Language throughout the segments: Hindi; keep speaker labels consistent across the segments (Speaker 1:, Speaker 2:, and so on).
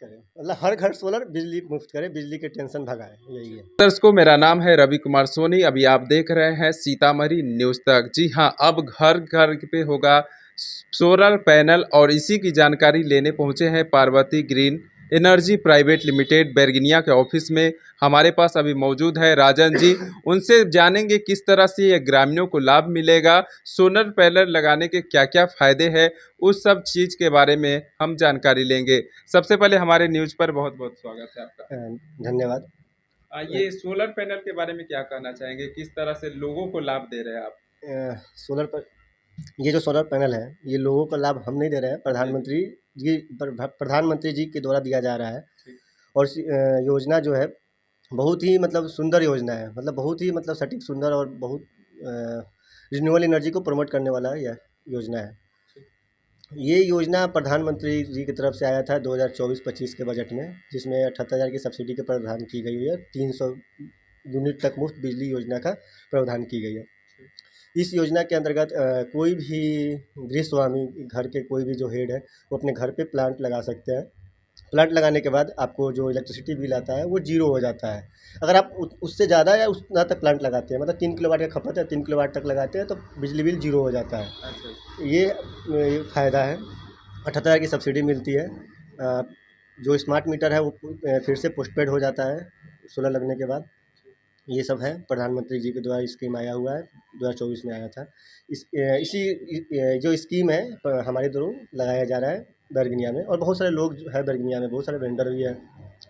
Speaker 1: करें, मतलब हर घर सोलर, बिजली मुफ्त करें, बिजली की टेंशन भगाए, यही है।
Speaker 2: दर्शकों, मेरा नाम है रवि कुमार सोनी। अभी आप देख रहे हैं सीतामढ़ी न्यूज़ तक। जी हाँ, अब घर घर पे होगा सोलर पैनल और इसी की जानकारी लेने पहुंचे हैं Parvati green energy private limited Bairgania के ऑफिस में। हमारे पास अभी मौजूद है राजन जी। उनसे जानेंगे किस तरह से ये ग्रामीणों को लाभ मिलेगा, सोलर पैनल लगाने के क्या क्या फ़ायदे हैं, उस सब चीज़ के बारे में हम जानकारी लेंगे। सबसे पहले हमारे न्यूज़ पर बहुत बहुत स्वागत है आपका।
Speaker 1: धन्यवाद।
Speaker 2: ये सोलर पैनल के बारे में क्या कहना चाहेंगे, किस तरह से लोगों को लाभ दे रहे हैं आप?
Speaker 1: सोलर पर ये जो सोलर पैनल है, ये लोगों को लाभ हम नहीं दे रहे हैं, प्रधानमंत्री जी के द्वारा दिया जा रहा है।
Speaker 2: ठीक।
Speaker 1: और योजना जो है बहुत ही मतलब सुंदर योजना है, मतलब बहुत ही मतलब सटीक, सुंदर और बहुत रिन्यूएबल एनर्जी को प्रमोट करने वाला यह योजना है। ये योजना प्रधानमंत्री जी की तरफ से आया था 2024-25 के बजट में, जिसमें 78,000 की सब्सिडी के प्रावधान की गई हुई है। 300 यूनिट तक मुफ्त बिजली योजना का प्रावधान की गई है। इस योजना के अंतर्गत कोई भी गृह स्वामी, घर के कोई भी जो हेड है, वो अपने घर पे प्लांट लगा सकते हैं। प्लांट लगाने के बाद आपको जो इलेक्ट्रिसिटी बिल आता है वो जीरो हो जाता है। अगर आप उससे ज़्यादा या उतना तक प्लांट लगाते हैं, मतलब 3 किलोवाट का खपत है, 3 किलोवाट तक लगाते हैं, तो बिजली बिल जीरो हो जाता है।
Speaker 2: अच्छा।
Speaker 1: ये फ़ायदा है। 78,000 की सब्सिडी मिलती है। जो स्मार्ट मीटर है वो फिर से पोस्टपेड हो जाता है सोलर लगने के बाद। ये सब है, प्रधानमंत्री जी के द्वारा स्कीम आया हुआ है, 2024 में आया था। जो स्कीम है हमारे थ्रू लगाया जा रहा है बैरगनिया में, और बहुत सारे लोग जो है बैरगनिया में, बहुत सारे वेंडर भी हैं,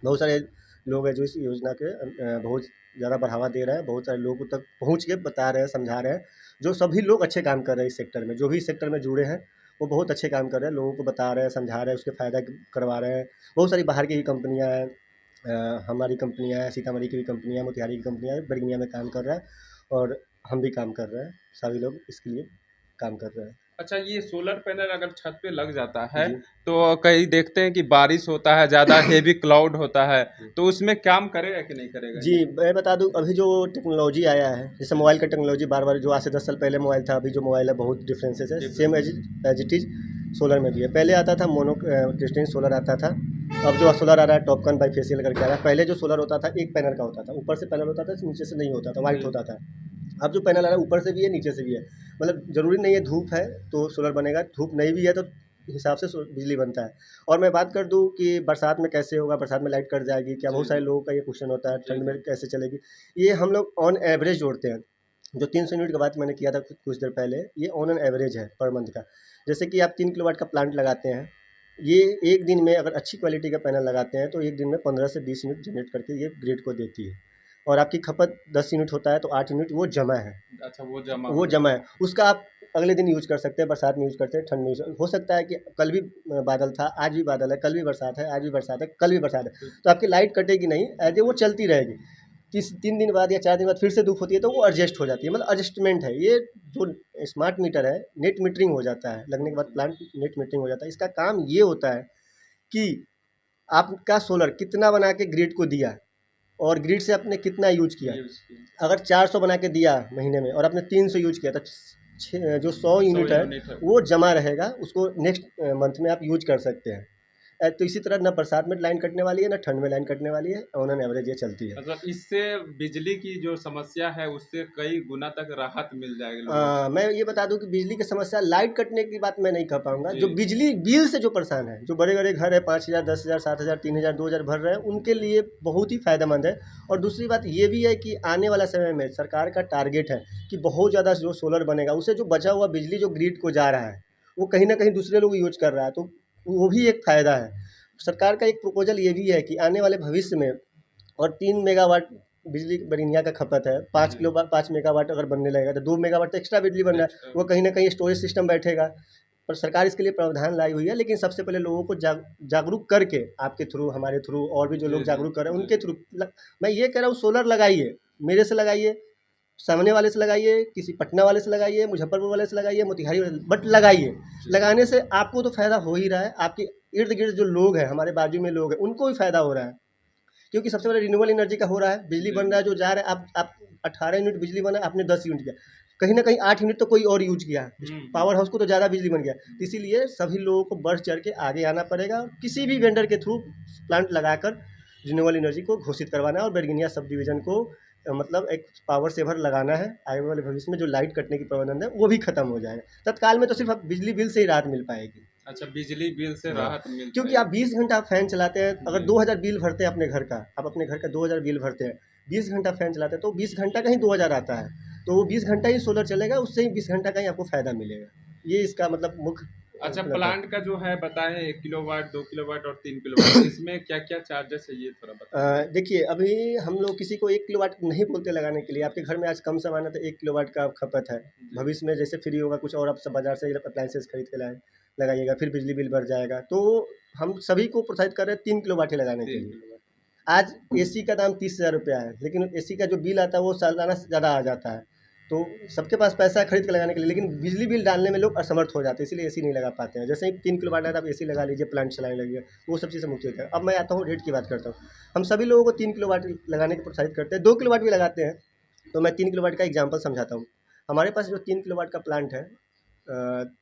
Speaker 1: बहुत सारे लोग हैं जो इस योजना के बहुत ज़्यादा बढ़ावा दे रहे हैं, बहुत सारे लोगों तक पहुँच के बता रहे हैं, समझा रहे हैं। जो सभी लोग अच्छे काम कर रहे हैं इस सेक्टर में, जो भी इस सेक्टर में जुड़े हैं, वो बहुत अच्छे काम कर रहे हैं, लोगों को बता रहे हैं, समझा रहे हैं, उसके फ़ायदा करवा रहे हैं। बहुत सारी बाहर की भी कंपनियाँ हैं, हमारी कंपनियाँ हैं, सीतामढ़ी की भी कंपनियाँ हैं, मोतिहारी की कंपनियाँ हैं, बैरगनिया में काम कर रहा है, और हम भी काम कर रहे हैं, सभी लोग इसके लिए काम कर रहे हैं।
Speaker 2: अच्छा, ये सोलर पैनल अगर छत पे लग जाता है
Speaker 1: जी।
Speaker 2: तो कहीं देखते हैं कि बारिश होता है, ज़्यादा हेवी क्लाउड होता है, तो उसमें काम करेगा कि नहीं करेगा
Speaker 1: जी,
Speaker 2: ये?
Speaker 1: मैं बता दूँ, अभी जो टेक्नोलॉजी आया है, जैसे मोबाइल का टेक्नोलॉजी बार-बार, जो आज से 10 साल पहले मोबाइल था, अभी जो मोबाइल है बहुत डिफरेंसेस है, same as it is solar में भी है। पहले आता था मोनो क्रिस्टल सोलर आता था, अब जो सोलर आ रहा है टॉपकन बाईफेशियल करके आ रहा है। पहले जो सोलर होता था एक पैनल का होता था, ऊपर से पैनल होता था, नीचे से नहीं होता था, व्हाइट होता था। अब जो पैनल आ रहा है ऊपर से भी है, नीचे से भी है, मतलब ज़रूरी नहीं है धूप है तो सोलर बनेगा, धूप नहीं भी है तो हिसाब से बिजली बनता है। और मैं बात कर दूँ कि बरसात में कैसे होगा, बरसात में लाइट कट जाएगी क्या, बहुत सारे लोगों का ये क्वेश्चन होता है, ठंड में कैसे चलेगी। ये हम लोग ऑन एवरेज जोड़ते हैं। जो 300 यूनिट की बात मैंने किया था कुछ देर पहले, ये ऑन एन एवरेज है पर मंथ का। जैसे कि आप 3 किलोवाट का प्लांट लगाते हैं, ये एक दिन में अगर अच्छी क्वालिटी का पैनल लगाते हैं तो एक दिन में 15 से 20 यूनिट जनरेट करके ये ग्रिड को देती है। और आपकी खपत 10 यूनिट होता है तो 8 यूनिट वो जमा है।
Speaker 2: अच्छा, वो जमा
Speaker 1: वो
Speaker 2: हो
Speaker 1: जमा
Speaker 2: जाता
Speaker 1: है, उसका आप अगले दिन यूज़ कर सकते हैं, बरसात में यूज़ करते हैं, ठंड में यूज़ हो सकता है कि कल भी बादल था, आज भी बादल है, कल भी बरसात है, आज भी बरसात है, कल भी बरसात है, तो आपकी लाइट कटेगी नहीं, ऐज़ ए वो चलती रहेगी। 3 दिन बाद या 4 दिन बाद फिर से धूप होती है तो वो एडजस्ट हो जाती है, मतलब एडजस्टमेंट है। ये जो स्मार्ट मीटर है, नेट मीटरिंग हो जाता है, लगने के बाद प्लांट नेट मीटरिंग हो जाता है। इसका काम ये होता है कि आपका सोलर कितना बना के ग्रिड को दिया और ग्रिड से आपने कितना यूज़ किया। अगर 400 बना के दिया महीने में और आपने 300 यूज़ किया, तो जो 100 यूनिट है वो जमा रहेगा, उसको नेक्स्ट मंथ में आप यूज़ कर सकते हैं। तो इसी तरह ना बरसात में लाइन कटने वाली है, ना ठंड में लाइन कटने वाली है, ऑन एन एवरेज ये चलती है।
Speaker 2: मतलब इससे बिजली की जो समस्या है उससे कई गुना तक राहत मिल जाएगी लोगों को।
Speaker 1: मैं ये बता दूं कि बिजली की समस्या, लाइट कटने की बात मैं नहीं कह पाऊंगा। जो बिजली बिल से जो परेशान है, जो बड़े बड़े घर है, 5,000, 10,000, 7,000, 3,000, 2,000 भर रहे हैं, उनके लिए बहुत ही फायदेमंद है। और दूसरी बात ये भी है कि आने वाला समय में सरकार का टारगेट है कि बहुत ज़्यादा जो सोलर बनेगा, उससे जो बचा हुआ बिजली जो ग्रिड को जा रहा है, वो कहीं ना कहीं दूसरे लोग यूज कर रहा है, तो वो भी एक फ़ायदा है। सरकार का एक प्रपोजल ये भी है कि आने वाले भविष्य में, और 3 मेगावाट बिजली बैरगनिया का खपत है, 5 मेगावाट अगर बनने लगेगा तो 2 मेगावाट तो एक्स्ट्रा बिजली बन रहा है, वो कहीं न कहीं स्टोरेज सिस्टम बैठेगा। पर सरकार इसके लिए प्रावधान लाई हुई है, लेकिन सबसे पहले लोगों को जागरूक करके, आपके थ्रू, हमारे थ्रू, और भी जो लोग जागरूक कर रहे हैं उनके थ्रू मैं ये कह रहा हूँ, सोलर लगाइए, मेरे से लगाइए, सामने वाले से लगाइए, किसी पटना वाले से लगाइए, मुजफ्फरपुर वाले से लगाइए, मोतिहारी वाले से, बट लगाइए। लगाने से आपको तो फ़ायदा हो ही रहा है, आपके इर्द-गिर्द जो लोग हैं, हमारे बाजू में लोग हैं, उनको भी फ़ायदा हो रहा है। क्योंकि सबसे पहले रिन्यूएबल एनर्जी का हो रहा है, बिजली बन रहा है जो जा रहा है, आप 18 यूनिट बिजली बना, आपने 10 यूनिट किया, कहीं ना कहीं 8 यूनिट तो कोई और यूज किया, पावर हाउस को तो ज़्यादा बिजली बन गया। तो इसीलिए सभी लोगों को बढ़ चढ़ के आगे आना पड़ेगा और किसी भी वेंडर के थ्रू प्लांट लगाकर रिन्यूएबल एनर्जी को घोषित करवाना है और बेरगनिया सब डिवीज़न को मतलब एक पावर सेवर लगाना है। आने वाले भविष्य में जो लाइट कटने की प्रबंधन है वो भी खत्म हो जाएगा। तत्काल में तो सिर्फ अब बिजली बिल से ही राहत मिल पाएगी।
Speaker 2: अच्छा, बिजली बिल से राहत मिल
Speaker 1: क्योंकि
Speaker 2: पाएगी।
Speaker 1: आप 20 घंटा फैन चलाते हैं, अगर
Speaker 2: जी।
Speaker 1: 2000 बिल भरते हैं अपने घर का, आप अपने घर का 2000 बिल भरते हैं, 20 घंटा फैन चलाते हैं तो 20 घंटा का ही 2000 आता है, तो वो 20 घंटा ही सोलर चलेगा, उससे ही 20 घंटा का ही आपको फ़ायदा मिलेगा। ये इसका मतलब मुख्य
Speaker 2: अच्छा,
Speaker 1: मतलब है।
Speaker 2: प्लांट का जो है बताएं 1 किलोवाट, 2 किलोवाट और 3 किलोवाट, इसमें क्या-क्या चार्जेस है ये थोड़ा बताएं?
Speaker 1: देखिए अभी हम लोग किसी को 1 किलोवाट नहीं बोलते लगाने के लिए। आपके घर में आज कम सामान है तो 1 किलोवाट का खपत है।
Speaker 2: जी।
Speaker 1: भविष्य में जैसे फ्री होगा कुछ और आप सब बाज़ार से अप्लायंसेस खरीद के लगाइएगा, फिर बिजली बिल बढ़ जाएगा। तो हम सभी को प्रोत्साहित कर रहे हैं 3 किलोवाट ही लगाने के
Speaker 2: 3
Speaker 1: लिए।
Speaker 2: किलोवाट।
Speaker 1: आज एसी का दाम 30,000 रुपया है, लेकिन एसी का जो बिल आता है वो सालाना से ज़्यादा आ जाता है। तो सबके पास पैसा है खरीद के लगाने के लिए, लेकिन बिजली बिल डालने में लोग असमर्थ हो जाते हैं, इसीलिए एसी नहीं लगा पाते हैं। जैसे ही 3 किलोवाट आया, आप एसी लगा लीजिए, प्लांट चलाने लगिए, वो सब चीज़ से मुक्ति होता है। अब मैं आता हूँ रेट की बात करता हूँ। हम सभी लोगों को 3 किलोवाट लगाने को प्रोत्साहित करते हैं, 2 किलोवाट भी लगाते हैं। तो मैं 3 किलोवाट का एग्जाम्पल समझाता हूँ। हमारे पास जो 3 किलोवाट का प्लांट है,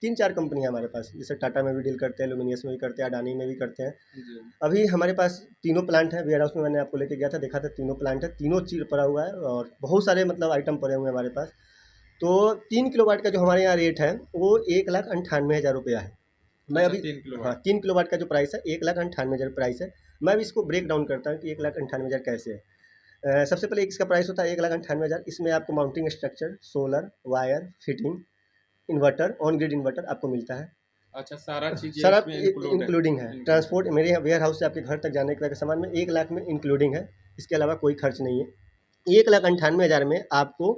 Speaker 1: 3-4 कंपनी है हमारे पास, जैसे टाटा में भी डील करते हैं, लुमिनियस में भी करते हैं, अडानी में भी करते हैं।
Speaker 2: जी।
Speaker 1: अभी हमारे पास तीनों प्लांट हैं, वेयर हाउस में मैंने आपको लेके गया था, देखा था तीनों प्लांट है, तीनों चीज़ पड़ा हुआ है और बहुत सारे मतलब आइटम पड़े हुए हैं हमारे पास। तो 3 किलोवाट का जो हमारे यहाँ रेट है वो 1,98,000 रुपया है। मैं
Speaker 2: अच्छा,
Speaker 1: अभी
Speaker 2: 3
Speaker 1: हाँ,
Speaker 2: किलोवाट।
Speaker 1: 3 किलोवाट का जो प्राइस है 1,98,000 प्राइस है। मैं अभी इसको ब्रेक डाउन करता हूँ कि 1,98,000 कैसे है। सबसे पहले इसका प्राइस होता है 1,98,000। इसमें आपको mounting structure, solar, wire, fitting, inverter, on grid inverter आपको मिलता है।
Speaker 2: अच्छा, सारा चीज़ें
Speaker 1: सर आप
Speaker 2: इसमें इंक्लूड है।
Speaker 1: इंक्लूडिंग है।
Speaker 2: इंक्लूड है।
Speaker 1: ट्रांसपोर्ट मेरे यहाँ वेयर हाउस से आपके घर तक जाने का सामान में 1 लाख में इंक्लूडिंग है। इसके अलावा कोई खर्च नहीं है। 1,98,000 में आपको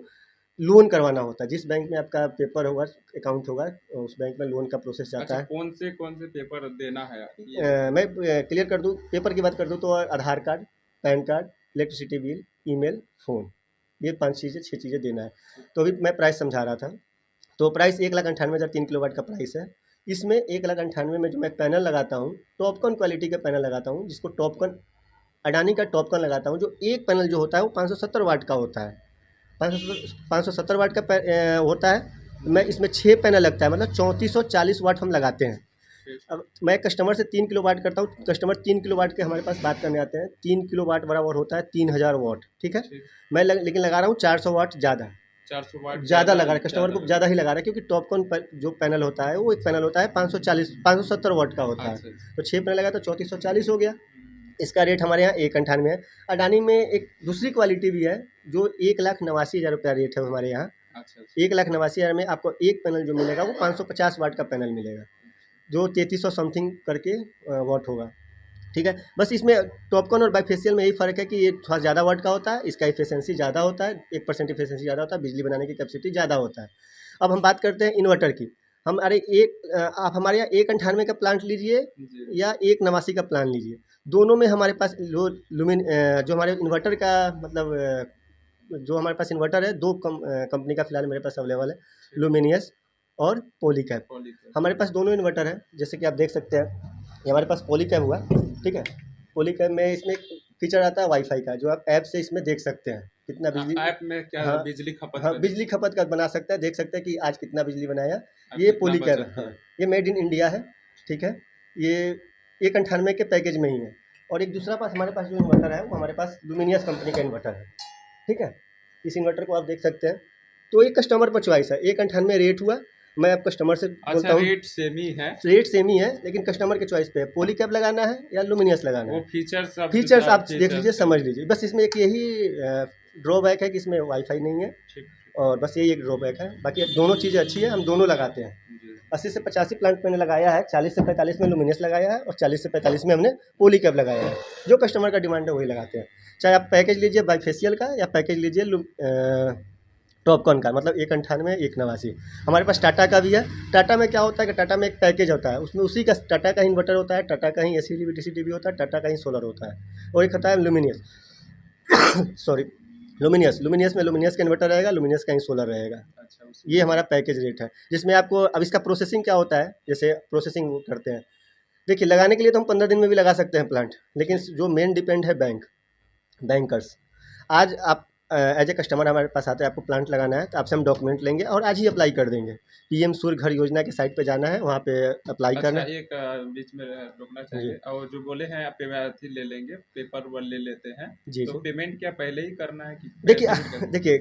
Speaker 1: लोन करवाना होता है। जिस बैंक में आपका पेपर होगा, अकाउंट होगा, उस बैंक में लोन का प्रोसेस जाता
Speaker 2: अच्छा,
Speaker 1: है।
Speaker 2: कौन से पेपर देना है ये बताइए?
Speaker 1: मैं क्लियर कर दूँ, पेपर की बात कर दूँ तो Aadhaar card, PAN card, electricity bill, email, phone, ये 5 चीज़ें 6 चीज़ें देना है। तो अभी मैं प्राइस समझा रहा था। तो प्राइस 1,98,000 3 किलोवाट का प्राइस है। इसमें 1,98,000 में जो मैं पैनल लगाता हूँ, टॉपकॉन क्वालिटी का पैनल लगाता हूँ, जिसको टॉपकॉन, अडानी का टॉपकॉन लगाता हूँ। जो एक पैनल जो होता है वो 570 वाट का होता है। 570 वाट का होता है। मैं इसमें 6 पैनल लगता है, मतलब 3440 वाट हम लगाते हैं।
Speaker 2: ठीक।
Speaker 1: अब मैं कस्टमर से 3 किलोवाट करता हूँ, कस्टमर 3 किलोवाट के हमारे पास बात करने आते हैं। 3 किलोवाट बराबर होता है 3000 वाट, ठीक है?
Speaker 2: ठीक।
Speaker 1: मैं लेकिन लगा रहा हूँ 400 वाट ज़्यादा।
Speaker 2: 400 वाट
Speaker 1: ज़्यादा लगा रहा है, कस्टमर को
Speaker 2: लगा।
Speaker 1: ज़्यादा ही लगा रहा है, क्योंकि टॉपकॉन जो पैनल होता है वो एक पैनल होता है 570 वाट का होता है।
Speaker 2: अच्छा,
Speaker 1: तो 6 पैनल लगा तो 3440 हो गया। इसका रेट हमारे यहाँ 1,98,000 है। अडानी में एक दूसरी क्वालिटी भी है जो 1,89,000 रुपया रेट है हमारे यहाँ।
Speaker 2: अच्छा, अच्छा।
Speaker 1: 1,89,000 में आपको एक पैनल जो मिलेगा वो 550 वाट का पैनल मिलेगा, जो 3300 समथिंग करके वाट होगा, ठीक है? बस इसमें टॉपकॉन और बाइफेशियल में यही फ़र्क है कि ये थोड़ा ज़्यादा वाट का होता है, इसका एफिशिएंसी ज़्यादा होता है, 1% एफिशिएंसी ज़्यादा होता है, बिजली बनाने की कैपेसिटी ज़्यादा होता है। अब हम बात करते हैं इन्वर्टर की। आप हमारे यहाँ 1,98,000 का प्लांट लीजिए
Speaker 2: जी।
Speaker 1: या 1,89,000 का प्लान लीजिए, दोनों में हमारे पास जो हमारे इन्वर्टर का मतलब जो हमारे पास इन्वर्टर है, 2 कंपनी का फ़िलहाल मेरे पास अवेलेबल है,
Speaker 2: ठीक।
Speaker 1: लुमिनियस और पॉलीकैब।
Speaker 2: पॉलीकैब।
Speaker 1: हमारे पास दोनों इन्वर्टर हैं, जैसे कि आप देख सकते हैं, ये हमारे पास पॉलीकैब हुआ, ठीक है? पॉलीकैब में इसमें एक फीचर आता है वाईफ़ाई का, जो आप ऐप से इसमें देख सकते हैं, कितना बिजली।
Speaker 2: ऐप में क्या
Speaker 1: हाँ,
Speaker 2: बिजली खपत
Speaker 1: हाँ,
Speaker 2: का
Speaker 1: बिजली खपत का बना सकते हैं, देख सकते हैं कि आज कितना बिजली बनाया।
Speaker 2: अब
Speaker 1: ये
Speaker 2: कितना
Speaker 1: पॉलीकैब है,
Speaker 2: बचत किया?
Speaker 1: हाँ, ये मेड इन इंडिया है, ठीक है? ये 1,98,000 के पैकेज में ही है। और एक दूसरा पास हमारे पास जो इन्वर्टर है, वो हमारे पास लुमिनियस कंपनी का इन्वर्टर है, ठीक है? इस इन्वर्टर को आप देख सकते हैं। तो ये कस्टमर पर चॉइस है, 1,98,000 रेट हुआ। मैं अब कस्टमर से
Speaker 2: अच्छा,
Speaker 1: बोलता हूँ,
Speaker 2: रेट सेम ही है।
Speaker 1: रेट सेम ही है, लेकिन कस्टमर के चॉइस पे है, पॉलीकैब लगाना है या लुमिनियस लगाना
Speaker 2: वो
Speaker 1: है।
Speaker 2: फीचर्स अब
Speaker 1: फीचर्स आप देख लीजिए,
Speaker 2: फीचर्स
Speaker 1: समझ लीजिए। बस इसमें एक यही ड्रॉबैक है कि इसमें वाईफ़ाई नहीं है,
Speaker 2: ठीक।
Speaker 1: और बस यही एक ड्रॉबैक है। बाकी दोनों चीज़ें अच्छी है, हम दोनों लगाते हैं।
Speaker 2: जी।
Speaker 1: 80 से 85 प्लांट मैंने लगाया है, 40 से 45 में लुमिनियस लगाया है और 40 से 45 में हमने पॉलीकैब लगाया है। जो कस्टमर का डिमांड है वही लगाते हैं। चाहे आप पैकेज लीजिए बाइफेशियल का या पैकेज लीजिए टॉपकॉन का, मतलब 1,98,000 1,89,000। हमारे पास टाटा का भी है। टाटा में क्या होता है कि टाटा में एक पैकेज होता है, उसमें उसी का टाटा का ही इन्वर्टर होता है, टाटा का ही एसी डीसी भी होता है, टाटा का ही सोलर होता है, और एक होता है लुमिनियस सॉरी लुमिनियस में लुमिनियस का इन्वर्टर रहेगा, लुमिनियस का ही सोलर रहेगा।
Speaker 2: अच्छा,
Speaker 1: ये हमारा पैकेज रेट है, जिसमें आपको अब इसका प्रोसेसिंग क्या होता है, जैसे प्रोसेसिंग करते हैं। देखिए, लगाने के लिए तो हम 15 दिन में भी लगा सकते हैं प्लांट, लेकिन जो मेन डिपेंड है बैंकर्स। आज आप एज ए कस्टमर हमारे पास आते हैं, आपको प्लांट लगाना है तो आपसे हम डॉक्यूमेंट लेंगे और आज ही अप्लाई कर देंगे। पीएम सूर्य घर योजना के साइट पे जाना है, वहाँ पे अप्लाई
Speaker 2: अच्छा
Speaker 1: करना है।
Speaker 2: एक बीच में रोकना
Speaker 1: जी
Speaker 2: चाहिए और जो बोले हैं आप अथी ले लेंगे पेपर वर्क ले लेते हैं
Speaker 1: जी
Speaker 2: तो
Speaker 1: जी।
Speaker 2: पेमेंट क्या पहले ही करना है कि
Speaker 1: देखिए
Speaker 2: पेमेंट कैसे?
Speaker 1: देखिए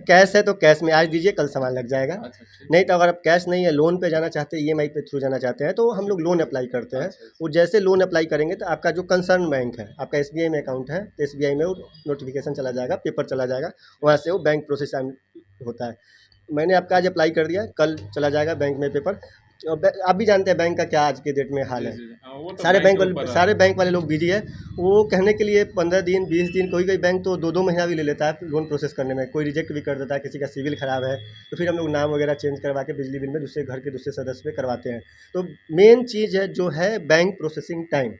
Speaker 1: कैश है तो कैश में आज दीजिए, कल सामान लग जाएगा।
Speaker 2: अच्छा ठीक
Speaker 1: नहीं तो अगर आप कैश नहीं है, लोन पे जाना चाहते हैं, ईएमआई पे थ्रू जाना चाहते हैं, तो हम लोग लोन अप्लाई करते हैं।
Speaker 2: अच्छा
Speaker 1: वो जैसे लोन अप्लाई करेंगे तो आपका जो कंसर्न बैंक है, आपका एसबीआई में अकाउंट है तो एसबीआई में वो नोटिफिकेशन चला जाएगा, पेपर चला जाएगा, वहाँ से वो बैंक प्रोसेस होता है। मैंने आपका आज अप्लाई कर दिया, कल चला जाएगा बैंक में पेपर। और आप भी जानते हैं बैंक का क्या आज के डेट में हाल
Speaker 2: जी
Speaker 1: है।
Speaker 2: जी हाँ वो तो
Speaker 1: सारे
Speaker 2: बैंक
Speaker 1: बैंक
Speaker 2: के ऊपर
Speaker 1: वाले सारे बैंक वाले लोग बिजी है। वो कहने के लिए 15 दिन 20 दिन, कोई कोई बैंक तो 2-2 महीना भी ले लेता है लोन प्रोसेस करने में। कोई रिजेक्ट भी कर देता है, किसी का सिविल खराब है तो फिर हम लोग नाम वगैरह चेंज करवा के बिजली बिल में दूसरे घर के दूसरे सदस्य पे करवाते हैं। तो मेन चीज़ है जो है बैंक प्रोसेसिंग टाइम,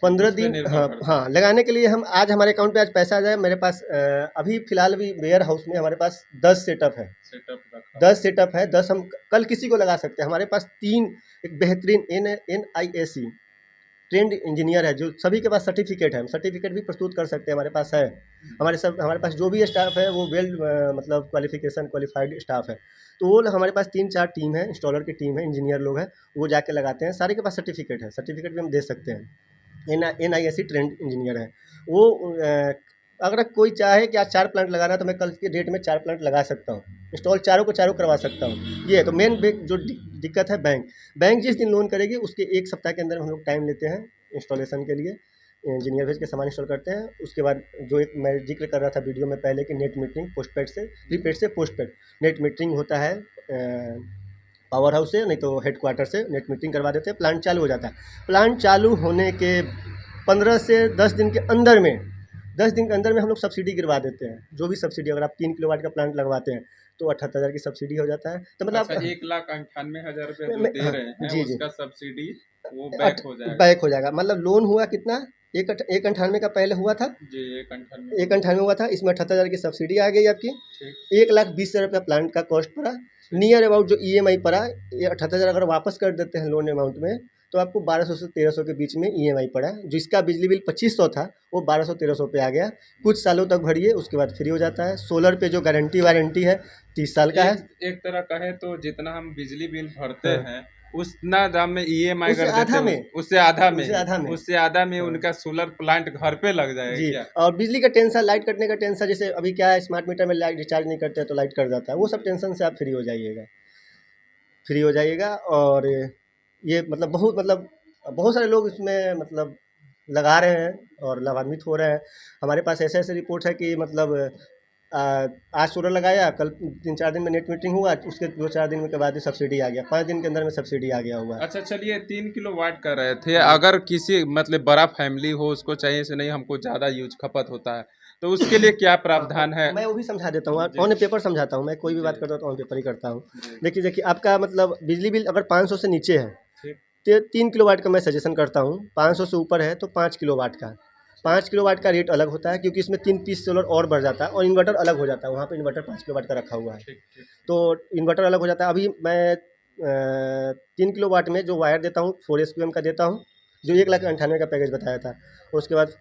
Speaker 1: पंद्रह
Speaker 2: उस पे
Speaker 1: दिन
Speaker 2: निर्भर
Speaker 1: हाँ
Speaker 2: करता
Speaker 1: हाँ लगाने के लिए हम आज हमारे अकाउंट पे आज पैसा आ जाए। मेरे पास अभी फ़िलहाल भी वेयर हाउस में हमारे पास 10 सेटअप है।
Speaker 2: है सेटअप रखा
Speaker 1: 10 सेटअप है, 10 हम कल किसी को लगा सकते हैं। हमारे पास 3 एक बेहतरीन NIAC ट्रेंड इंजीनियर है, जो सभी के पास सर्टिफिकेट है, हम सर्टिफिकेट भी प्रस्तुत कर सकते हैं, हमारे पास है। हमारे पास जो भी स्टाफ है वो वेल मतलब क्वालिफिकेशन क्वालिफाइड स्टाफ है। तो वो हमारे पास 3-4 टीम है, इंस्टॉलर की टीम है, इंजीनियर लोग हैं, वो जाके लगाते हैं। सारे के पास सर्टिफिकेट है, सर्टिफिकेट भी हम दे सकते हैं। NIAC ट्रेंड इंजीनियर है वो। अगर कोई चाहे कि आज 4 प्लांट लगाना है तो मैं कल की डेट में 4 प्लांट लगा सकता हूँ, इंस्टॉल चारों को चारों करवा सकता हूँ। ये है तो मेन जो दिक्कत है बैंक जिस दिन लोन करेगी उसके 1 सप्ताह के अंदर हम लोग टाइम लेते हैं इंस्टॉलेशन के लिए। इंजीनियर भेज के सामान इंस्टॉल करते हैं। उसके बाद जो एक मैं जिक्र कर रहा था वीडियो में पहले कि नेट मीटरिंग पोस्टपेड से प्रीपेड से पोस्टपेड नेट मीटरिंग होता है। पावर हाउस से नहीं तो हेडक्वार्टर से नेट मीटरिंग करवा देते हैं, प्लांट चालू हो जाता है। प्लांट चालू होने के 15 से 10 दिन के अंदर में 10 दिन के अंदर में हम लोग सब्सिडी गिरवा देते हैं। जो भी सब्सिडी, अगर आप 3 किलोवाट का प्लांट लगवाते हैं तो 78,000 की सब्सिडी हो जाता है। तो मतलब
Speaker 2: अच्छा 1,98,000 रुपया जो दे
Speaker 1: हाँ,
Speaker 2: रहे हैं
Speaker 1: जी जी
Speaker 2: उसका सब्सिडी वो बैक हो जाएगा
Speaker 1: बैक हो जाएगा। मतलब लोन हुआ कितना, 1,98,000 का पहले हुआ था,
Speaker 2: जी 1,98,000
Speaker 1: 1,98,000 हुआ था, इसमें 78,000 की सब्सिडी आ गई आपकी।
Speaker 2: ठीक
Speaker 1: 1,20,000 रुपया प्लांट का कॉस्ट पड़ा। नियर अबाउट जो ईएमआई पड़ा, ये 78,000 अगर वापस कर देते हैं लोन अमाउंट में तो आपको 1200 से 1300 के बीच में ईएमआई पड़ा। जिसका बिजली बिल 2500 था वो 1200-1300 पे आ गया। कुछ सालों तक भरिए, उसके बाद फ्री हो जाता है। सोलर पे जो गारंटी वारंटी है 30 साल का है।
Speaker 2: एक तरह कहे तो जितना हम बिजली बिल भरते
Speaker 1: हाँ,
Speaker 2: हैं उतना दाम में ईएमआई
Speaker 1: उससे
Speaker 2: कर देते
Speaker 1: आधा
Speaker 2: हैं
Speaker 1: में,
Speaker 2: उससे आधा में
Speaker 1: उससे
Speaker 2: ही
Speaker 1: आधा में।
Speaker 2: उससे आधा में
Speaker 1: हाँ
Speaker 2: उनका सोलर प्लांट घर पे लग जाएगा
Speaker 1: जी।
Speaker 2: क्या?
Speaker 1: और बिजली का टेंशन, लाइट कटने का टेंशन, जैसे अभी क्या है स्मार्ट मीटर में लाइट रिचार्ज नहीं करते हैं तो लाइट कट जाता है, वो सब टेंशन से आप फ्री हो जाइएगा, फ्री हो जाइएगा। और ये मतलब बहुत सारे लोग इसमें मतलब लगा रहे हैं और लाभान्वित हो रहे हैं। हमारे पास ऐसे-ऐसे रिपोर्ट है कि मतलब अ, आज सोलर लगाया, कल 3-4 दिन में नेट मीटरिंग हुआ, उसके 2-4 दिन के बाद ही सब्सिडी आ गया, 5 दिन के अंदर में सब्सिडी आ गया हुआ है।
Speaker 2: अच्छा चलिए 3 किलो वाट कर रहे थे
Speaker 1: जी।
Speaker 2: अगर किसी मतलब बड़ा फैमिली हो उसको चाहिए से नहीं हमको ज़्यादा यूज खपत होता है तो उसके लिए क्या
Speaker 1: हाँ,
Speaker 2: प्रावधान है?
Speaker 1: मैं वो भी समझा देता हूँ,
Speaker 2: जी
Speaker 1: ऑन पेपर समझाता हूँ। मैं कोई भी
Speaker 2: जी
Speaker 1: बात करता हूँ तो ऑन पेपर ही करता हूँ।
Speaker 2: जी
Speaker 1: देखिए आपका मतलब बिजली बिल अगर 500 से नीचे है
Speaker 2: ठीक
Speaker 1: तो 3 किलोवाट का मैं सजेशन करता हूँ। 500 से ऊपर है तो 5 किलोवाट का। 5 किलोवाट का रेट अलग होता है क्योंकि इसमें 3 पीस सोलर और बढ़ जाता है और इन्वर्टर अलग हो जाता है। वहाँ पे इन्वर्टर 5 किलोवाट का रखा हुआ है।
Speaker 2: ठीक ठीक
Speaker 1: तो इन्वर्टर अलग हो जाता है। अभी मैं 3 किलोवाट में जो वायर देता हूँ 4 एसक्यूएम का देता हूँ, जो 1,98,000 का पैकेज बताया था। उसके बाद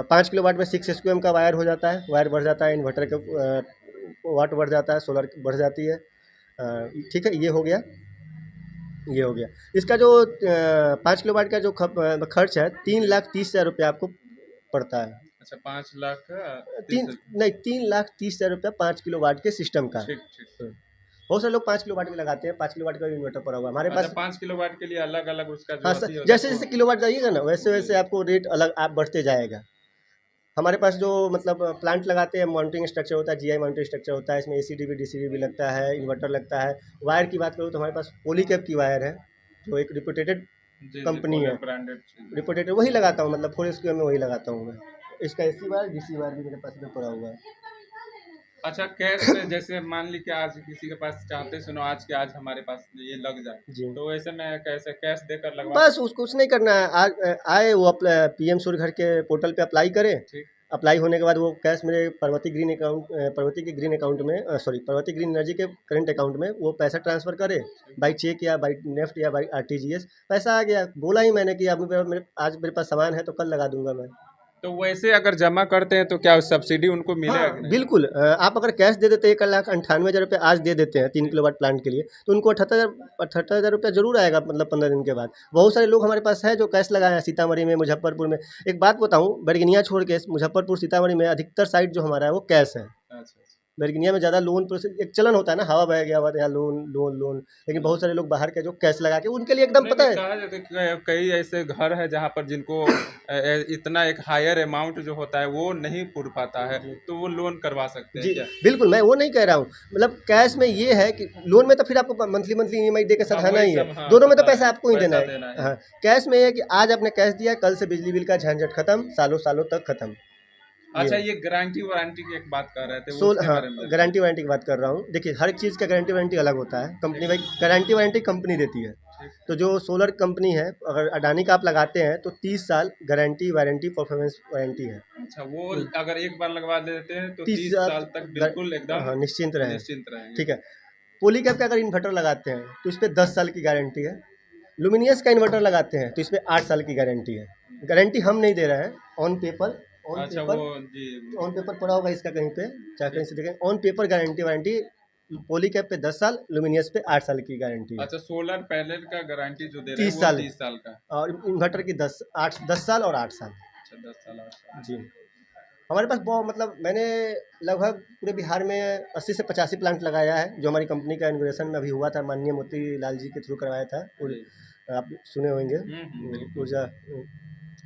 Speaker 1: 5 किलोवाट में 6 एसक्यूएम का वायर हो जाता है, वायर बढ़ जाता है, इन्वर्टर का वाट बढ़ जाता है, सोलर बढ़ जाती है। ठीक है, ये हो गया, ये हो गया। इसका जो 5 किलोवाट का जो खर्च है 3,30,000 रुपया आपको पड़ता है।
Speaker 2: अच्छा 5 लाख
Speaker 1: तीन
Speaker 2: 30
Speaker 1: नहीं 3,30,000 रुपया 5 किलोवाट के सिस्टम का।
Speaker 2: ठीक ठीक
Speaker 1: बहुत सारे लोग 5 किलोवाट भी लगाते हैं, 5 किलोवाट का भी इन्वर्टर पड़ा हुआ है हमारे
Speaker 2: अच्छा
Speaker 1: पास।
Speaker 2: 5 किलो वाट के लिए अलग अलग उसका जो
Speaker 1: हाँ
Speaker 2: अथी
Speaker 1: सर,
Speaker 2: होता है
Speaker 1: जैसे-जैसे किलोवाट जाइएगा ना वैसे-वैसे
Speaker 2: जी
Speaker 1: आपको रेट अलग आप बढ़ते जाएगा। हमारे पास जो मतलब प्लांट लगाते हैं मॉनिटरिंग स्ट्रक्चर होता है, जीआई मॉनिटरिंग स्ट्रक्चर होता है, इसमें एसीडीबी, डीसीडीबी लगता है, इन्वर्टर लगता है। वायर की बात करूँ तो हमारे पास पॉलीकैब की वायर है, जो एक रिप्यूटेड
Speaker 2: जी जी
Speaker 1: कंपनी
Speaker 2: फुल
Speaker 1: है।
Speaker 2: ब्रांडेड चीज
Speaker 1: रिपोर्टेड वही लगाता हूँ, मतलब 4 स्क्वायर में वही लगाता हूँ मैं। इसका एसी वायर, डीसी वायर भी मेरे पास में पड़ा हुआ है।
Speaker 2: अच्छा कैश से जैसे मान ली कि आज किसी के पास चाहते सुनो आज के आज हमारे पास ये लग जाए
Speaker 1: जी।
Speaker 2: तो ऐसे में कैसे कैश देकर लगवा
Speaker 1: बस
Speaker 2: सकते
Speaker 1: उसको कुछ नहीं करना है। आज आए वो पीएम सूर्य घर के पोर्टल पे अप्लाई करें।
Speaker 2: ठीक
Speaker 1: अप्लाई होने के बाद वो कैश मेरे पर्वती के ग्रीन अकाउंट में सॉरी पर्वती ग्रीन एनर्जी के करंट अकाउंट में वो पैसा ट्रांसफ़र करे, बाई चेक या बाई नेफ्ट या बाई आरटीजीएस। पैसा आ गया। बोला ही मैंने कि अब आज मेरे पास सामान है तो कल लगा दूँगा मैं।
Speaker 2: तो वैसे अगर जमा करते हैं तो क्या सब्सिडी उनको मिलेगा
Speaker 1: हाँ
Speaker 2: कि नहीं?
Speaker 1: बिल्कुल, आप अगर कैश दे देते 1,98,000 आज दे देते हैं 3 किलोवाट प्लांट के लिए, तो उनको 78,000 रुपया जरूर आएगा, मतलब 15 दिन के बाद। बहुत सारे लोग हमारे पास है जो कैश लगाए हैं सीतामढ़ी में, मुजफ्फरपुर में। एक बात बताऊँ, बैरगनिया छोड़ के मुजफ्फरपुर सीतामढ़ी में अधिकतर साइट जो हमारा है वो कैश है।
Speaker 2: अच्छा।
Speaker 1: बैरगनिया में ज़्यादा लोन प्रोसेस एक चलन होता है ना, हवा बह गया हुआ था, यहाँ लोन लोन लोन, लेकिन बहुत सारे लोग बाहर के जो कैश लगा के, उनके लिए एकदम
Speaker 2: नहीं
Speaker 1: पता
Speaker 2: नहीं,
Speaker 1: है।
Speaker 2: कहा जाता है कि कई ऐसे घर है जहाँ पर जिनको इतना एक हायर अमाउंट जो होता है वो नहीं पूर पाता है, तो वो लोन करवा सकते हैं
Speaker 1: जी
Speaker 2: क्या?
Speaker 1: बिल्कुल, मैं वो नहीं कह रहा हूँ, मतलब कैश में ये है कि लोन में तो फिर आपको मंथली मंथली ईएमआई दे के
Speaker 2: हाँ
Speaker 1: सधाना
Speaker 2: वही
Speaker 1: ही है,
Speaker 2: सब, हाँ
Speaker 1: दोनों में तो
Speaker 2: सदा
Speaker 1: पैसा आपको ही देना
Speaker 2: पैसा
Speaker 1: है।
Speaker 2: देना है।
Speaker 1: हाँ, कैश में ये है कि आज आपने कैश दिया, कल से बिजली बिल का झंझट खत्म, सालों सालों तक खत्म। ये
Speaker 2: अच्छा,
Speaker 1: है।
Speaker 2: ये गारंटी वारंटी की एक बात कर रहे थे, वो
Speaker 1: सोल
Speaker 2: उसके
Speaker 1: हाँ,
Speaker 2: बारे में बताइए।
Speaker 1: गारंटी वारंटी की बात कर रहा हूँ। देखिए, हर एक चीज़ का गारंटी वारंटी अलग होता है, कंपनी भाई गारंटी वारंटी कंपनी देती है।
Speaker 2: ठीक।
Speaker 1: तो जो सोलर कंपनी है, अगर अडानी का आप लगाते हैं तो 30 साल गारंटी वारंटी परफॉर्मेंस वारंटी है।
Speaker 2: अच्छा, वो अगर एक बार लगवा देते हैं तो
Speaker 1: 30
Speaker 2: 30
Speaker 1: साल
Speaker 2: साल तक
Speaker 1: गर
Speaker 2: बिल्कुल एकदम
Speaker 1: हाँ, निश्चिंत रहें।
Speaker 2: निश्चिंत रहेंगे।
Speaker 1: ठीक है। पॉलीकैब का अगर इन्वर्टर लगाते हैं तो इस पे 10 साल की गारंटी है। लुमिनियस का इन्वर्टर लगाते हैं तो इसमें 8 साल की गारंटी है। गारंटी हम नहीं दे रहे हैं, ऑन पेपर, ऑन
Speaker 2: अच्छा वो
Speaker 1: पेपर,
Speaker 2: जी।
Speaker 1: ऑन पेपर पड़ा होगा इसका कहीं पे, चाहे कहीं
Speaker 2: ठीक।
Speaker 1: से देखें, on paper guarantee warranty. Polycab पे 10 साल, लुमिनियस पे 8 साल की गारंटी है।
Speaker 2: अच्छा, सोलर पैनल का गारंटी जो दे रहे हैं
Speaker 1: 30
Speaker 2: वो
Speaker 1: साल
Speaker 2: 30 साल का।
Speaker 1: और इन्वर्टर की 10 साल और 8 साल।
Speaker 2: अच्छा, 10 साल 8 साल।
Speaker 1: जी। हमारे पास बहुत, मतलब मैंने लगभग पूरे बिहार में 80 से 85 प्लांट लगाया है, जो हमारी कंपनी का इनॉग्रेशन में अभी हुआ था, माननीय मोती लाल जी के थ्रू करवाया था।
Speaker 2: जी।
Speaker 1: आप सुने होंगे,
Speaker 2: बिल्कुल।
Speaker 1: ऊर्जा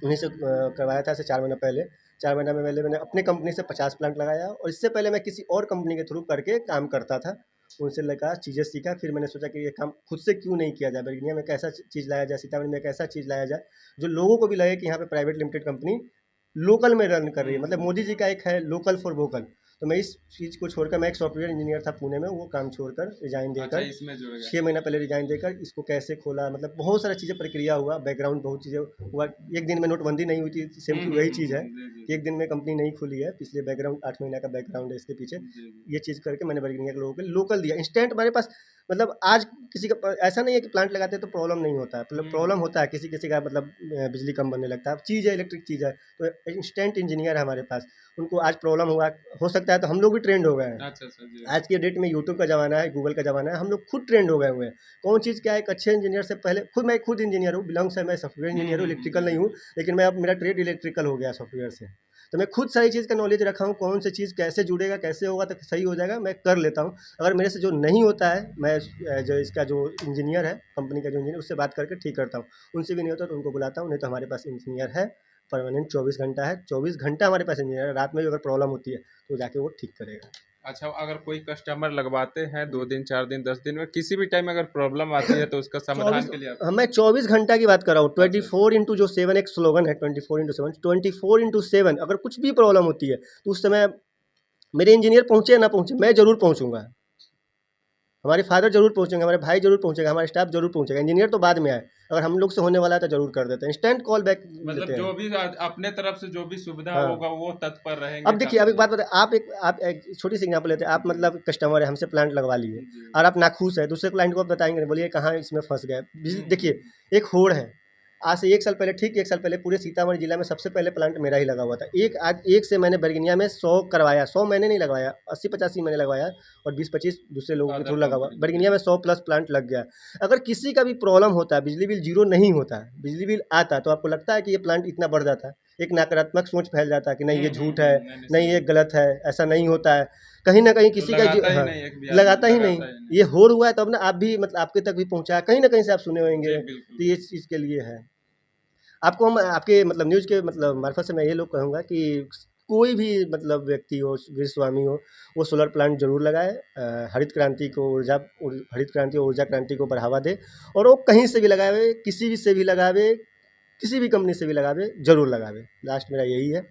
Speaker 1: उन्हीं से करवाया था, ऐसे 4 महीना पहले। 4 महीना में पहले मैंने अपनी कंपनी से 50 प्लांट लगाया, और इससे पहले मैं किसी और कंपनी के थ्रू करके काम करता था। उनसे लगा, चीज़ें सीखा, फिर मैंने सोचा कि ये काम खुद से क्यों नहीं किया जाए, बैरगनिया में एक ऐसा चीज़ लाया जाए, सीतामढ़ी में एक ऐसा चीज़ लाया जाए जो लोगों को भी लगे कि यहाँ पे प्राइवेट लिमिटेड कंपनी लोकल में रन कर रही है। मतलब मोदी जी का एक है लोकल फॉर वोकल। तो मैं इस चीज़ को छोड़कर, मैं एक सॉफ्टवेयर इंजीनियर था पुणे में, वो काम छोड़कर रिजाइन
Speaker 2: अच्छा,
Speaker 1: देकर
Speaker 2: इसमें जुड़ गए।
Speaker 1: 6 महीना पहले रिजाइन देकर इसको कैसे खोला, मतलब बहुत सारी चीज़ें प्रक्रिया हुआ, बैकग्राउंड बहुत चीज़ें हुआ। एक दिन में नोटबंदी नहीं हुई थी, सेम टू वही चीज़ है
Speaker 2: जी जी
Speaker 1: कि एक दिन में कंपनी नहीं खुली है, पिछले बैकग्राउंड 8 महीना का बैकग्राउंड है इसके पीछे।
Speaker 2: जी जी।
Speaker 1: ये चीज़ करके मैंने बैरगनिया के लोगों को लोकल दिया, इंस्टेंट हमारे पास। मतलब आज किसी का ऐसा नहीं है कि प्लांट लगाते हैं तो प्रॉब्लम नहीं होता है, मतलब प्रॉब्लम होता है, किसी किसी का मतलब बिजली कम बनने लगता है। अब चीज़ है, इलेक्ट्रिक चीज़ है, तो इंस्टेंट इंजीनियर है हमारे पास। उनको आज प्रॉब्लम हुआ, हो सकता है तो हम लोग भी ट्रेंड हो गए हैं।
Speaker 2: अच्छा अच्छा जी।
Speaker 1: आज की डेट में यूट्यूब का ज़माना है, गूगल का ज़माना है, हम लोग खुद ट्रेंड हो गए हुए हैं। कौन चीज़ क्या है, एक अच्छे इंजीनियर से पहले, मैं खुद इंजीनियर हूँ, बिलोंग्स है, मैं सॉफ्टवेयर इंजीनियर हूँ, इलेक्ट्रिकल नहीं हूँ, लेकिन मैं अब मेरा ट्रेड इलेक्ट्रिकल हो गया सॉफ्टवेयर से। तो मैं खुद सारी चीज़ का नॉलेज रखा हूँ, कौन सी चीज़ कैसे जुड़ेगा, कैसे होगा तो सही हो जाएगा, मैं कर लेता हूँ। अगर मेरे से जो नहीं होता है, मैं जो इसका जो इंजीनियर है, कंपनी का जो इंजीनियर, उससे बात करके ठीक करता हूँ। उनसे भी नहीं होता तो उनको बुलाता हूँ, नहीं तो हमारे पास इंजीनियर है, परमानेंट 24 घंटा है, 24 घंटा हमारे पास इंजीनियर है। रात में भी अगर प्रॉब्लम होती है तो जाके वो ठीक करेगा।
Speaker 2: अच्छा, अगर कोई कस्टमर लगवाते हैं 2 दिन 4 दिन 10 दिन में किसी भी टाइम अगर प्रॉब्लम आती है तो उसका समाधान
Speaker 1: 24,
Speaker 2: के लिए आप।
Speaker 1: हाँ, मैं 24 घंटा की बात कर रहा हूँ।
Speaker 2: अच्छा
Speaker 1: 24x7 एक स्लोगन है, 24x7, 24x7 अगर कुछ भी प्रॉब्लम होती है तो उस समय मेरे इंजीनियर पहुँचे या ना पहुँचे, मैं ज़रूर पहुँचूंगा। हमारे फादर ज़रूर पहुँचेंगे, हमारे भाई ज़रूर पहुँचेगा, हमारा स्टाफ ज़रूर पहुँचेगा। इंजीनियर तो बाद में आए, अगर हम लोग से होने वाला है तो ज़रूर कर देते हैं, इंस्टेंट कॉल बैक
Speaker 2: मतलब
Speaker 1: देते हैं।
Speaker 2: जो भी अपने तरफ से जो भी सुविधा
Speaker 1: हाँ।
Speaker 2: होगा वो तत्पर रहेंगे
Speaker 1: अब देखिए,
Speaker 2: काम
Speaker 1: अब एक
Speaker 2: के
Speaker 1: बात बताएं, आप एक छोटी सी एग्जांपल लेते हैं। आप मतलब कस्टमर है, हमसे प्लांट लगवा लिए
Speaker 2: लिए। जी।
Speaker 1: और आप नाखुश है, दूसरे क्लाइंट को आप बताएंगे नहीं, बोलिए कहाँ इसमें फंस गए। देखिए, एक होड़ है। आज से 1 साल पहले, ठीक 1 साल पहले पूरे सीतामढ़ी जिला में सबसे पहले प्लांट मेरा ही लगा हुआ था। आज एक से मैंने बैरगनिया में 100 करवाया, 100 मैंने नहीं लगवाया, 80-85 मैंने लगवाया और 20-25 दूसरे लोगों के
Speaker 2: अदर
Speaker 1: थ्रू लगा हुआ।
Speaker 2: कंपनी के।
Speaker 1: बैरगनिया में 100 प्लस प्लांट लग गया। अगर किसी का भी प्रॉब्लम होता है, बिजली बिल जीरो नहीं होता है, बिजली बिल आता है, तो आपको लगता है कि ये प्लांट इतना बढ़ जाता है, एक नकारात्मक सोच फैल जाता है कि नहीं ये झूठ है,
Speaker 2: नहीं
Speaker 1: नहीं
Speaker 2: सही
Speaker 1: ये
Speaker 2: है।
Speaker 1: गलत है, ऐसा नहीं होता है। कहीं न कहीं
Speaker 2: तो
Speaker 1: किसी का
Speaker 2: लगाता ही
Speaker 1: हाँ,
Speaker 2: नहीं एक भी आदमी
Speaker 1: लगाता ही नहीं।
Speaker 2: लगाता ही नहीं।
Speaker 1: ये होड़ हुआ है तब ना, आप भी मतलब आपके तक भी पहुँचा है, कहीं न कहीं से आप सुने
Speaker 2: जी
Speaker 1: होंगे,
Speaker 2: बिल्कुल
Speaker 1: तो ये इस चीज़ के लिए है। आपको हम आपके मतलब न्यूज़ के मतलब मार्फ़त से मैं ये लोग कहूँगा कि कोई भी मतलब व्यक्ति हो, गृहस्वामी हो, वो सोलर प्लांट ज़रूर लगाए। हरित क्रांति को हरित क्रांति और ऊर्जा क्रांति को बढ़ावा दे, और वो कहीं से भी लगावे, किसी भी से भी लगावे, किसी भी कंपनी से भी लगावे, ज़रूर लगावे। लास्ट मेरा यही है,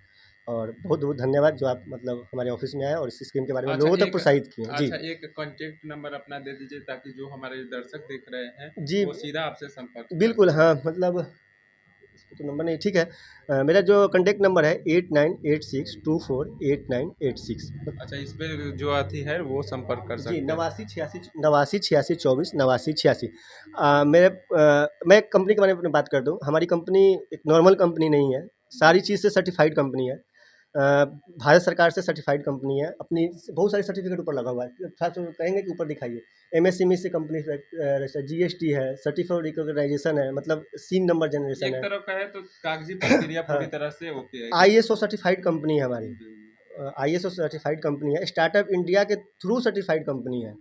Speaker 1: और बहुत-बहुत धन्यवाद जो आप मतलब हमारे ऑफ़िस में आए और इस स्कीम के बारे में
Speaker 2: अच्छा
Speaker 1: लोगों तक
Speaker 2: एक
Speaker 1: प्रोत्साहित किए। जी।
Speaker 2: अच्छा एक कॉन्टैक्ट नंबर अपना दे दीजिए ताकि जो हमारे दर्शक देख रहे हैं
Speaker 1: जी,
Speaker 2: वो सीधा आपसे संपर्क कर
Speaker 1: बिल्कुल,
Speaker 2: सकें।
Speaker 1: हाँ, मतलब इसको तो नंबर नहीं, ठीक है। मेरा जो कॉन्टैक्ट नंबर है 8986248986।
Speaker 2: अच्छा, इस पे जो आती है वो संपर्क कर
Speaker 1: जी,
Speaker 2: सकते हैं।
Speaker 1: 8986 24 मेरे मैं कंपनी के बारे में बात कर दूँ, हमारी कंपनी एक नॉर्मल कंपनी नहीं है। सारी चीज़ से सर्टिफाइड कंपनी है। भारत सरकार से सर्टिफाइड कंपनी है। अपनी बहुत सारे सर्टिफिकेट ऊपर लगा हुआ है। खास तौर पे कहेंगे कि ऊपर दिखाइए, एमएसएमई से कंपनी जीएसटी है, सर्टिफाइड रिकॉग्नाइजेशन है, मतलब सीन नंबर जनरेशन
Speaker 2: एक
Speaker 1: है।
Speaker 2: तरफ का है तो कागजी प्रक्रिया पूरी
Speaker 1: हाँ,
Speaker 2: तरह से ओके है।
Speaker 1: आईएसओ सर्टिफाइड कंपनी है हमारी।
Speaker 2: जी।
Speaker 1: आईएसओ सर्टिफाइड कंपनी है, स्टार्टअप इंडिया के थ्रू सर्टिफाइड कंपनी है।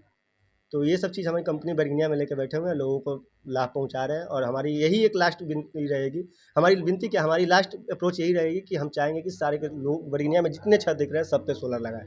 Speaker 1: तो ये सब चीज़ हमारी कंपनी बर्गिनिया में लेके बैठे हुए हैं, लोगों को लाभ पहुंचा रहे हैं। और हमारी यही एक लास्ट विनती रहेगी, हमारी विनती क्या, हमारी लास्ट अप्रोच यही रहेगी कि हम चाहेंगे कि सारे के लोग बर्गिनिया में जितने छत दिख रहे हैं सब पे सोलर लगाएं।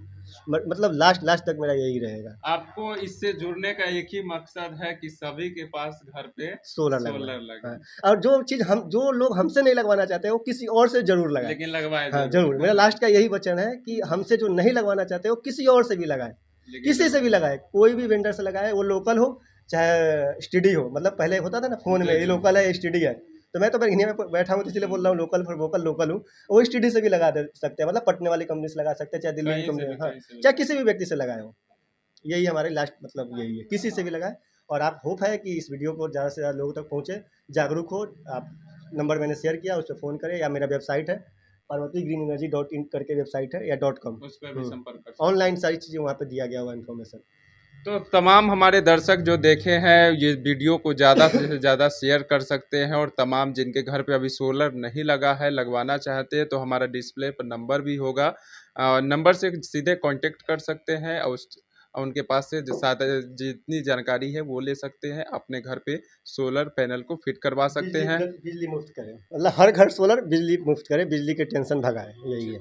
Speaker 1: मतलब लास्ट लास्ट तक मेरा यही रहेगा,
Speaker 2: आपको इससे जुड़ने का एक ही मकसद है कि सभी के पास घर पे
Speaker 1: सोलर
Speaker 2: सोलर
Speaker 1: लगवाएं।
Speaker 2: लगे,
Speaker 1: हाँ, और जो चीज़ हम, जो लोग हमसे नहीं लगवाना चाहते हैं वो किसी और से ज़रूर लगाएं।
Speaker 2: लेकिन लगवाए
Speaker 1: हाँ
Speaker 2: जरूर।
Speaker 1: ज़रूर, मेरा लास्ट का यही वचन है कि हमसे जो नहीं लगवाना चाहते वो किसी और से भी लगाएं,
Speaker 2: लेकिन
Speaker 1: किसी से भी लगाए, कोई भी वेंडर से लगाए, वो लोकल हो चाहे स्टडी हो। मतलब पहले होता था ना फ़ोन में,
Speaker 2: जी
Speaker 1: ये
Speaker 2: जी।
Speaker 1: लोकल है, स्टडी है। तो मैं तो बर्गिनिया में बैठा हूँ तो इसलिए बोल रहा हूँ लोकल फॉर वोकल, लोकल हूँ। वो स्टडी से भी लगा दे सकते हैं, मतलब पटने वाली कंपनी से लगा सकते हैं, चाहे दिल्ली की
Speaker 2: कहीं से
Speaker 1: कंपनी,
Speaker 2: भी
Speaker 1: हाँ,
Speaker 2: कहीं से भी
Speaker 1: चाहे
Speaker 2: लगा
Speaker 1: किसी भी व्यक्ति से लगाए हो। यही हमारी लास्ट मतलब यही है, किसी से भी लगाए। और आप होप है कि इस वीडियो को ज़्यादा से ज़्यादा लोगों तक पहुँचे, जागरूक हो। आप नंबर मैंने शेयर किया, उस पर फ़ोन करें, या मेरा वेबसाइट है पार्वती ग्रीन एनर्जी .in करके वेबसाइट है, या .com।
Speaker 2: उस पर भी संपर्क कर सकते
Speaker 1: ऑनलाइन
Speaker 2: हैं।
Speaker 1: सारी चीज़ें वहाँ पे दिया गया हुआ इन्फॉर्मेशन।
Speaker 2: तो तमाम हमारे दर्शक जो देखे हैं ये वीडियो को ज़्यादा से ज़्यादा शेयर कर सकते हैं, और तमाम जिनके घर पे अभी सोलर नहीं लगा है, लगवाना चाहते हैं, तो हमारा डिस्प्ले पर नंबर भी होगा, नंबर से सीधे कांटेक्ट कर सकते हैं और उनके पास से ज़्यादा जितनी जानकारी है वो ले सकते हैं, अपने घर पे सोलर पैनल को फिट करवा सकते हैं।
Speaker 1: बिजली मुफ्त करें, मतलब हर घर सोलर, बिजली मुफ्त करें, बिजली के टेंशन भगाएं, यही है।